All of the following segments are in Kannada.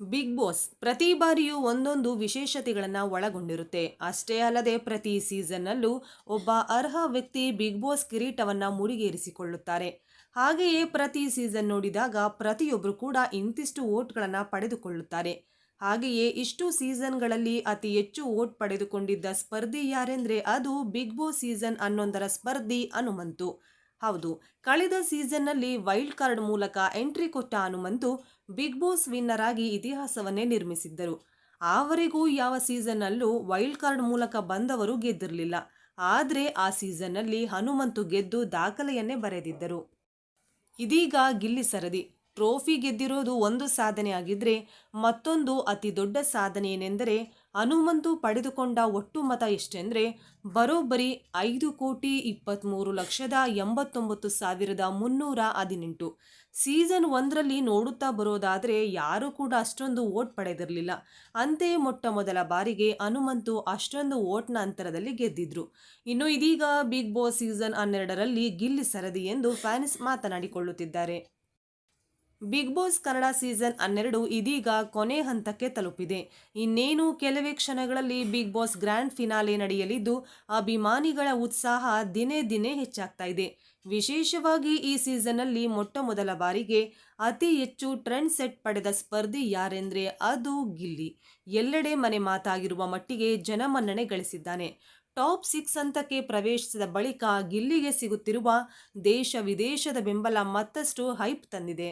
ಬಿಗ್ ಬಾಸ್ ಪ್ರತಿ ಬಾರಿಯೂ ಒಂದೊಂದು ವಿಶೇಷತೆಗಳನ್ನು ಒಳಗೊಂಡಿರುತ್ತೆ. ಅಷ್ಟೇ ಅಲ್ಲದೆ ಪ್ರತಿ ಸೀಸನ್ನಲ್ಲೂ ಒಬ್ಬ ಅರ್ಹ ವ್ಯಕ್ತಿ ಬಿಗ್ ಬಾಸ್ ಕಿರೀಟವನ್ನು ಮುಡಿಗೇರಿಸಿಕೊಳ್ಳುತ್ತಾರೆ. ಹಾಗೆಯೇ ಪ್ರತಿ ಸೀಸನ್ ನೋಡಿದಾಗ ಪ್ರತಿಯೊಬ್ಬರು ಕೂಡ ಇಂತಿಷ್ಟು ವೋಟ್ಗಳನ್ನು ಪಡೆದುಕೊಳ್ಳುತ್ತಾರೆ. ಹಾಗೆಯೇ ಇಷ್ಟು ಸೀಸನ್ಗಳಲ್ಲಿ ಅತಿ ಹೆಚ್ಚು ವೋಟ್ ಪಡೆದುಕೊಂಡಿದ್ದ ಸ್ಪರ್ಧಿ ಯಾರೆಂದ್ರೆ ಅದು ಬಿಗ್ ಬಾಸ್ ಸೀಸನ್ 11ರ ಸ್ಪರ್ಧಿ ಹನುಮಂತು. ಹೌದು, ಕಳೆದ ಸೀಸನ್ನಲ್ಲಿ ವೈಲ್ಡ್ ಕಾರ್ಡ್ ಮೂಲಕ ಎಂಟ್ರಿ ಕೊಟ್ಟ ಹನುಮಂತು ಬಿಗ್ ಬಾಸ್ ವಿನ್ನರ್ ಆಗಿ ಇತಿಹಾಸವನ್ನೇ ನಿರ್ಮಿಸಿದ್ದರು. ಆವರೆಗೂ ಯಾವ ಸೀಸನ್ನಲ್ಲೂ ವೈಲ್ಡ್ ಕಾರ್ಡ್ ಮೂಲಕ ಬಂದವರು ಗೆದ್ದಿರಲಿಲ್ಲ. ಆದರೆ ಆ ಸೀಸನ್ನಲ್ಲಿ ಹನುಮಂತು ಗೆದ್ದು ದಾಖಲೆಯನ್ನೇ ಬರೆದಿದ್ದರು. ಇದೀಗ ಗಿಲ್ಲಿ ಸರದಿ ಟ್ರೋಫಿ ಗೆದ್ದಿರೋದು ಒಂದು ಸಾಧನೆ ಆಗಿದ್ರೆ, ಮತ್ತೊಂದು ಅತಿ ದೊಡ್ಡ ಸಾಧನೆ ಏನೆಂದರೆ ಹನುಮಂತು ಪಡೆದುಕೊಂಡ ಒಟ್ಟು ಮತ ಎಷ್ಟೆಂದರೆ ಬರೋಬ್ಬರಿ 5,23,89,318. ಸೀಸನ್ 1ರಲ್ಲಿ ನೋಡುತ್ತಾ ಬರೋದಾದರೆ ಯಾರೂ ಕೂಡ ಅಷ್ಟೊಂದು ವೋಟ್ ಪಡೆದಿರಲಿಲ್ಲ. ಅಂತೆಯೇ ಮೊಟ್ಟ ಮೊದಲ ಬಾರಿಗೆ ಹನುಮಂತು ಅಷ್ಟೊಂದು ವೋಟ್ನ ಅಂತರದಲ್ಲಿ ಗೆದ್ದಿದ್ರು. ಇನ್ನು ಇದೀಗ ಬಿಗ್ ಬಾಸ್ ಸೀಸನ್ 12ರಲ್ಲಿ ಗಿಲ್ಲಿ ಸರದಿ ಎಂದು ಫ್ಯಾನ್ಸ್ ಮಾತನಾಡಿಕೊಳ್ಳುತ್ತಿದ್ದಾರೆ. ಬಿಗ್ ಬಾಸ್ ಕನ್ನಡ ಸೀಸನ್ 12 ಇದೀಗ ಕೊನೆ ಹಂತಕ್ಕೆ ತಲುಪಿದೆ. ಇನ್ನೇನು ಕೆಲವೇ ಕ್ಷಣಗಳಲ್ಲಿ ಬಿಗ್ ಬಾಸ್ ಗ್ರ್ಯಾಂಡ್ ಫಿನಾಲೆ ನಡೆಯಲಿದ್ದು, ಅಭಿಮಾನಿಗಳ ಉತ್ಸಾಹ ದಿನೇ ದಿನೇ ಹೆಚ್ಚಾಗ್ತಾ ಇದೆ. ವಿಶೇಷವಾಗಿ ಈ ಸೀಸನ್ನಲ್ಲಿ ಮೊಟ್ಟ ಮೊದಲ ಬಾರಿಗೆ ಅತಿ ಹೆಚ್ಚು ಟ್ರೆಂಡ್ ಸೆಟ್ ಪಡೆದ ಸ್ಪರ್ಧಿ ಯಾರೆಂದ್ರೆ ಅದು ಗಿಲ್ಲಿ. ಎಲ್ಲೆಡೆ ಮನೆ ಮಾತಾಗಿರುವ ಮಟ್ಟಿಗೆ ಜನಮನ್ನಣೆ ಗಳಿಸಿದ್ದಾನೆ. ಟಾಪ್ 6 ಹಂತಕ್ಕೆ ಪ್ರವೇಶಿಸಿದ ಬಳಿಕ ಗಿಲ್ಲಿಗೆ ಸಿಗುತ್ತಿರುವ ದೇಶ ವಿದೇಶದ ಬೆಂಬಲ ಮತ್ತಷ್ಟು ಹೈಪ್ ತಂದಿದೆ.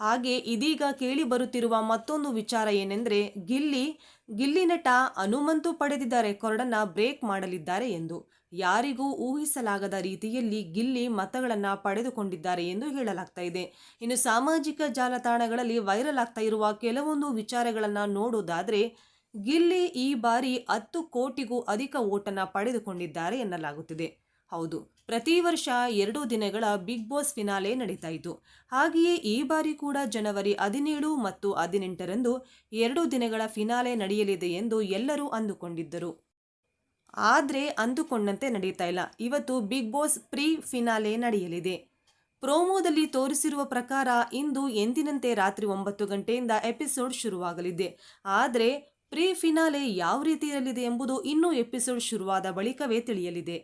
ಹಾಗೆ ಇದೀಗ ಕೇಳಿ ಬರುತ್ತಿರುವ ಮತ್ತೊಂದು ವಿಚಾರ ಏನೆಂದರೆ ಗಿಲ್ಲಿ ನಟ ಹನುಮಂತು ಪಡೆದಿದ್ದ ರೆಕಾರ್ಡನ್ನು ಬ್ರೇಕ್ ಮಾಡಲಿದ್ದಾರೆ ಎಂದು. ಯಾರಿಗೂ ಊಹಿಸಲಾಗದ ರೀತಿಯಲ್ಲಿ ಗಿಲ್ಲಿ ಮತಗಳನ್ನು ಪಡೆದುಕೊಂಡಿದ್ದಾರೆ ಎಂದು ಹೇಳಲಾಗ್ತಾ ಇದೆ. ಇನ್ನು ಸಾಮಾಜಿಕ ಜಾಲತಾಣಗಳಲ್ಲಿ ವೈರಲ್ ಆಗ್ತಾ ಇರುವ ಕೆಲವೊಂದು ವಿಚಾರಗಳನ್ನು ನೋಡೋದಾದರೆ ಗಿಲ್ಲಿ ಈ ಬಾರಿ 10 ಕೋಟಿಗೂ ಅಧಿಕ ವೋಟನ್ನು ಪಡೆದುಕೊಂಡಿದ್ದಾರೆ ಎನ್ನಲಾಗುತ್ತಿದೆ. ಹೌದು, ಪ್ರತಿ ವರ್ಷ 2 ದಿನಗಳ ಬಿಗ್ ಬಾಸ್ ಫಿನಾಲೆ ನಡೀತಾ ಇತ್ತು. ಹಾಗೆಯೇ ಈ ಬಾರಿ ಕೂಡ ಜನವರಿ 17 ಮತ್ತು 18ರಂದು 2 ದಿನಗಳ ಫಿನಾಲೆ ನಡೆಯಲಿದೆ ಎಂದು ಎಲ್ಲರೂ ಅಂದುಕೊಂಡಿದ್ದರು. ಆದರೆ ಅಂದುಕೊಂಡಂತೆ ನಡೀತಾ ಇಲ್ಲ. ಇವತ್ತು ಬಿಗ್ ಬಾಸ್ ಪ್ರೀ ಫಿನಾಲೆ ನಡೆಯಲಿದೆ. ಪ್ರೋಮೋದಲ್ಲಿ ತೋರಿಸಿರುವ ಪ್ರಕಾರ ಇಂದು ಎಂದಿನಂತೆ ರಾತ್ರಿ 9 ಗಂಟೆಯಿಂದ ಎಪಿಸೋಡ್ ಶುರುವಾಗಲಿದೆ. ಆದರೆ ಪ್ರೀ ಫಿನಾಲೆ ಯಾವ ರೀತಿ ಇರಲಿದೆ ಎಂಬುದು ಇನ್ನೂ ಎಪಿಸೋಡ್ ಶುರುವಾದ ಬಳಿಕವೇ ತಿಳಿಯಲಿದೆ.